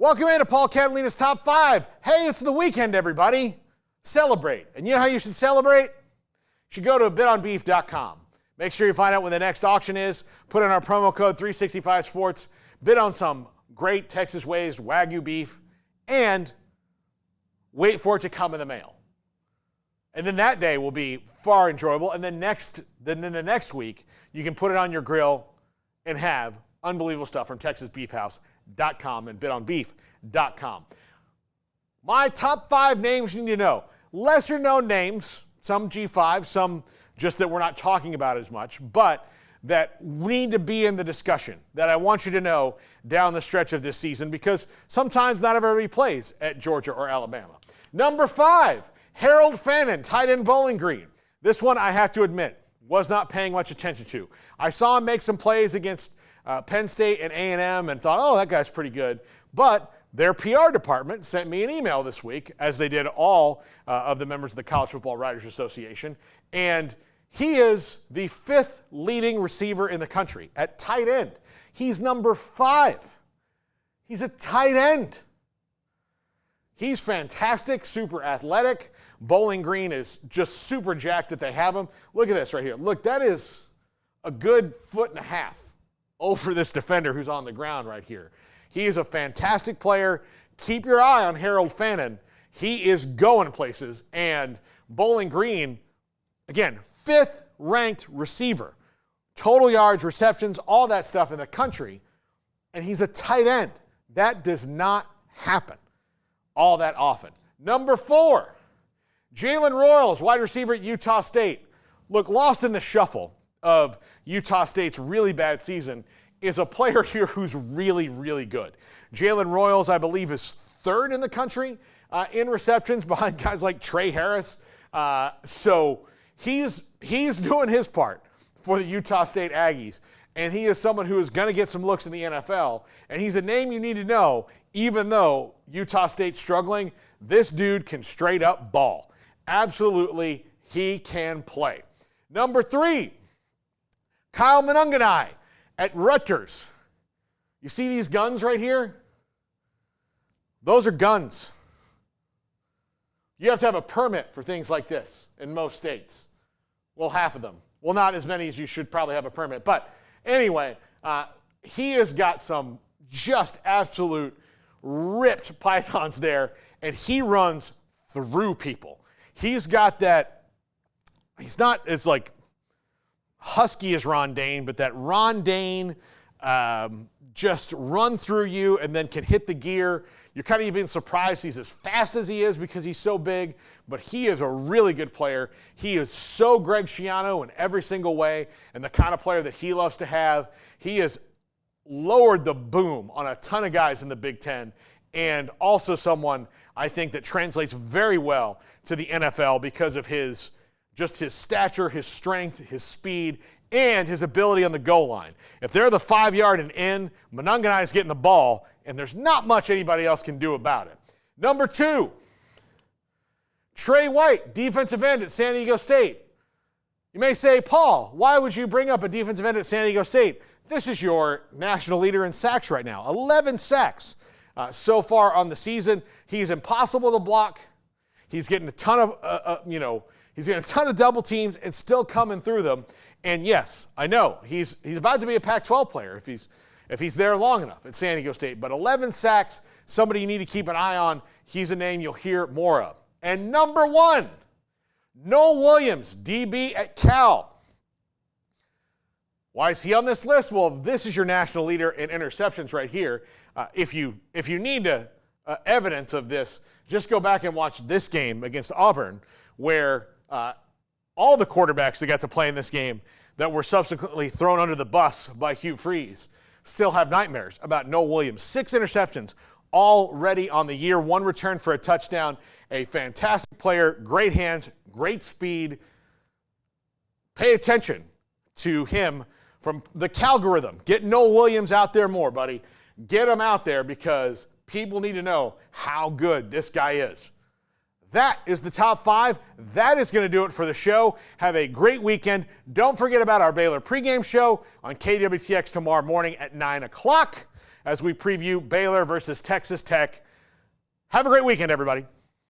Welcome into Paul Catalina's Top 5. Hey, it's the weekend, everybody. Celebrate. And you know how you should celebrate? You should go to bitonbeef.com. Make sure you find out when the next auction is. Put in our promo code 365sports. Bid on some great Texas-raised Wagyu beef. And wait for it to come in the mail. And then that day will be far enjoyable. And then the next week, you can put it on your grill and have unbelievable stuff from TexasBeefHouse.com and bitonbeef.com. My top 5 names you need to know. Lesser known names, some G5, some just that we're not talking about as much, but that need to be in the discussion, that I want you to know down the stretch of this season, because sometimes not everybody plays at Georgia or Alabama. Number 5, Harold Fannin, tight end Bowling Green. This one, I have to admit, was not paying much attention to. I saw him make some plays against Penn State and A&M and thought, oh, that guy's pretty good. But their PR department sent me an email this week, as they did all of the members of the College Football Writers Association, and he is the 5th leading receiver in the country at tight end. He's number 5. He's a tight end. He's fantastic, super athletic. Bowling Green is just super jacked that they have him. Look at this right here. Look, that is a good 1.5 feet over this defender who's on the ground right here. He is a fantastic player. Keep your eye on Harold Fannin. He is going places. And Bowling Green, again, 5th ranked receiver. Total yards, receptions, all that stuff in the country. And he's a tight end. That does not happen all that often. Number 4, Jaylen Royals, wide receiver at Utah State. Look, lost in the shuffle of Utah State's really bad season is a player here who's really, really good. Jaylen Royals, I believe, is 3rd in the country in receptions behind guys like Trey Harris. So he's doing his part for the Utah State Aggies, and he is someone who is going to get some looks in the NFL, and he's a name you need to know. Even though Utah State's struggling, this dude can straight up ball. Absolutely, he can play. Number 3, Kyle Monangani at Rutgers. You see these guns right here? Those are guns. You have to have a permit for things like this in most states. Well, half of them. Well, not as many as you should probably have a permit. But anyway, he has got some just absolute ripped pythons there, and he runs through people. He's got that, he's not as like husky as Ron Dane, but that Ron Dane just run through you and then can hit the gear. You're kind of even surprised he's as fast as he is because he's so big, but he is a really good player. He is so Greg Schiano in every single way, and the kind of player that he loves to have. He has lowered the boom on a ton of guys in the Big Ten, and also someone I think that translates very well to the NFL because of his stature, his strength, his speed, and his ability on the goal line. If they're the 5-yard and in, Monangai is getting the ball, and there's not much anybody else can do about it. Number 2, Trey White, defensive end at San Diego State. You may say, Paul, why would you bring up a defensive end at San Diego State? This is your national leader in sacks right now. 11 sacks so far on the season. He's impossible to block. He's getting a ton of, he's getting a ton of double teams and still coming through them. And yes, I know he's about to be a Pac-12 player if he's there long enough at San Diego State. But 11 sacks, somebody you need to keep an eye on. He's a name you'll hear more of. And number 1, Nohl Williams, DB at Cal. Why is he on this list? Well, this is your national leader in interceptions right here. If you need evidence of this, just go back and watch this game against Auburn, where all the quarterbacks that got to play in this game that were subsequently thrown under the bus by Hugh Freeze still have nightmares about Nohl Williams. 6 interceptions already on the year, 1 return for a touchdown. A fantastic player, great hands, great speed. Pay attention to him from the Calgorithm. Get Nohl Williams out there more, buddy. Get him out there because people need to know how good this guy is. that is the top 5. That is going to do it for the show. Have a great weekend. Don't forget about our Baylor pregame show on KWTX tomorrow morning at 9 o'clock as we preview Baylor versus Texas Tech. Have a great weekend, everybody.